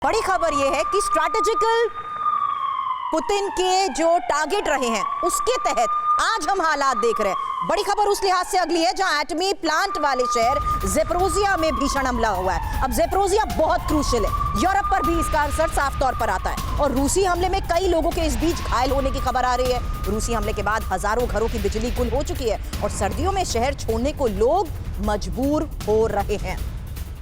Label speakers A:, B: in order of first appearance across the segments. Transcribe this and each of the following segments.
A: बड़ी खबर यह है कि स्ट्रैटेजिकल पुतिन के जो टारगेट रहे हैं उसके तहत आज हम हालात देख रहे हैं। बड़ी खबर उस लिहाज से अगली है जहां एटमी प्लांट वाले शहर ज़ेपोरिज़िया में भीषण हमला हुआ है। अब ज़ेपोरिज़िया बहुत क्रूशियल है, यूरोप पर भी इसका असर साफ तौर पर आता है और रूसी हमले में कई लोगों के इस बीच घायल होने की खबर आ रही है। रूसी हमले के बाद हजारों घरों की बिजली गुल हो चुकी है और सर्दियों में शहर छोड़ने को लोग मजबूर हो रहे हैं।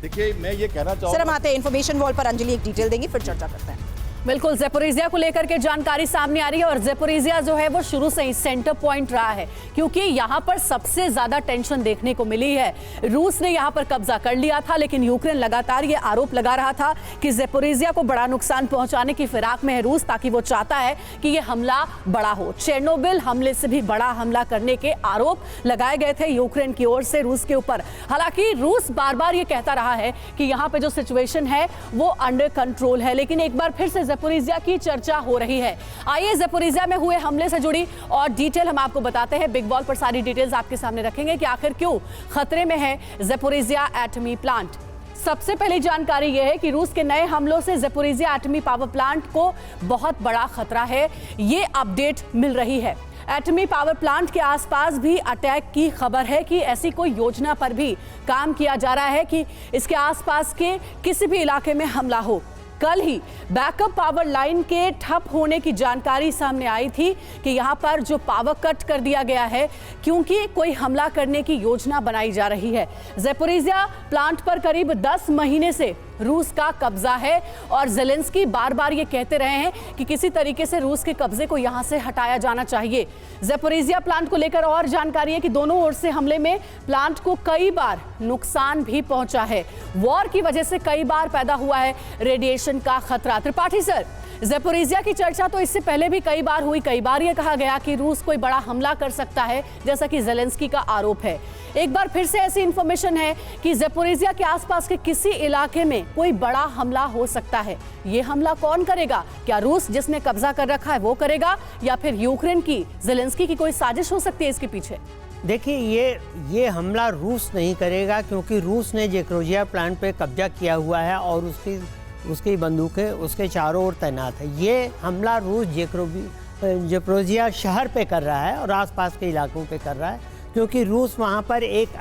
B: देखिए, मैं ये कहना चाहूंगा
A: सर, हम आते हैं इन्फॉर्मेशन वॉल पर। अंजलि एक डिटेल देंगी, फिर चर्चा करते हैं।
C: बिल्कुल, ज़ेपोरिज़िया को लेकर के जानकारी सामने आ रही है और ज़ेपोरिज़िया जो है वो शुरू से ही सेंटर पॉइंट रहा है क्योंकि यहाँ पर सबसे ज्यादा टेंशन देखने को मिली है। रूस ने यहाँ पर कब्जा कर लिया था, लेकिन यूक्रेन लगातार ये आरोप लगा रहा था कि ज़ेपोरिज़िया को बड़ा नुकसान पहुंचाने की फिराक में है रूस, ताकि वो चाहता है कि ये हमला बड़ा हो। चेरनोबिल हमले से भी बड़ा हमला करने के आरोप लगाए गए थे यूक्रेन की ओर से रूस के ऊपर। हालांकि रूस बार बार ये कहता रहा है कि यहाँ पे जो सिचुएशन है वो अंडर कंट्रोल है, लेकिन एक बार फिर से ज़ेपोरिज़िया की चर्चा हो रही है। आइए ज़ेपोरिज़िया में हुए हमले से जुड़ी और डिटेल हम आपको बताते हैं। बिग बॉल पर सारी डिटेल्स आपके सामने रखेंगे कि आखिर क्यों खतरे में है ज़ेपोरिज़िया एटमी प्लांट। सबसे पहली जानकारी यह है कि रूस के नए हमलों से ज़ेपोरिज़िया एटमी पावर प्लांट को बहुत बड़ा खतरा है, ये अपडेट मिल रही है। एटमी पावर प्लांट के आसपास भी अटैक की खबर है कि ऐसी कोई योजना पर भी काम किया जा रहा है कि इसके आसपास के किसी भी इलाके में हमला हो। कल ही बैकअप पावर लाइन के ठप होने की जानकारी सामने आई थी कि यहां पर जो पावर कट कर दिया गया है क्योंकि कोई हमला करने की योजना बनाई जा रही है। ज़ेपोरिज़िया प्लांट पर करीब 10 महीने से रूस का कब्जा है और ज़ेलेंस्की बार बार ये कहते रहे हैं कि किसी तरीके से रूस के कब्जे को यहां से हटाया जाना चाहिए। ज़ेपोरिज़िया प्लांट को लेकर और जानकारी है कि दोनों ओर से हमले में प्लांट को कई बार नुकसान भी पहुंचा है। वॉर की वजह से कई बार पैदा हुआ है रेडिएशन का खतरा। त्रिपाठी सर, ज़ेपोरिज़िया की चर्चा तो इससे पहले भी कई बार हुई, कई बार यह कहा गया कि रूस कोई बड़ा हमला कर सकता है, जैसा कि ज़ेलेंस्की का आरोप है। एक बार फिर से ऐसी इंफॉर्मेशन है कि ज़ेपोरिज़िया के आसपास के किसी इलाके में कोई बड़ा हमला हो सकता है। ये हमला कौन करेगा? क्या रूस जिसने कब्जा कर रखा है वो करेगा या फिर यूक्रेन की ज़ेलेंस्की की कोई साजिश हो सकती है इसके पीछे?
D: देखिए, ये हमला रूस नहीं करेगा क्योंकि रूस ने ज़ेपोरिज़िया प्लांट पे कब्जा किया हुआ है और उसकी बंदूकें उसके चारों ओर तैनात है। ये हमला रूस ज़ेपोरिज़िया शहर पे कर रहा है और आसपास के इलाकों पे कर रहा है क्योंकि रूस वहाँ पर एक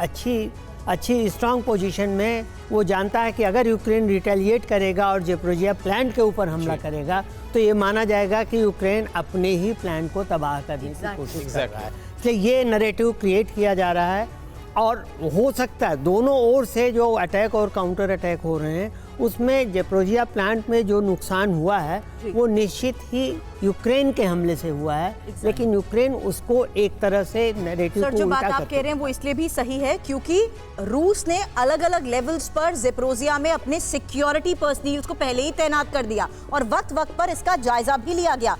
D: अच्छी स्ट्रांग पोजीशन में वो जानता है कि अगर यूक्रेन रिटेलिएट करेगा और ज़ेपोरिज़िया प्लांट के ऊपर हमला करेगा तो ये माना जाएगा कि यूक्रेन अपने ही प्लांट को तबाह करने की कोशिश कर रहा है। इसलिए ये नैरेटिव क्रिएट किया जा रहा है और हो सकता है दोनों ओर से जो अटैक और काउंटर अटैक हो रहे हैं उसमें ज़ेपोरिज़िया प्लांट में जो नुकसान हुआ है वो निश्चित ही यूक्रेन के हमले से हुआ है, लेकिन यूक्रेन उसको एक तरह से नैरेटिव को
A: जो बात आप कह रहे हैं वो इसलिए भी सही है क्योंकि रूस ने अलग अलग लेवल्स पर ज़ेपोरिज़िया में अपने सिक्योरिटी पर्सनल्स को पहले ही तैनात कर दिया और वक्त वक्त पर इसका जायजा भी लिया गया।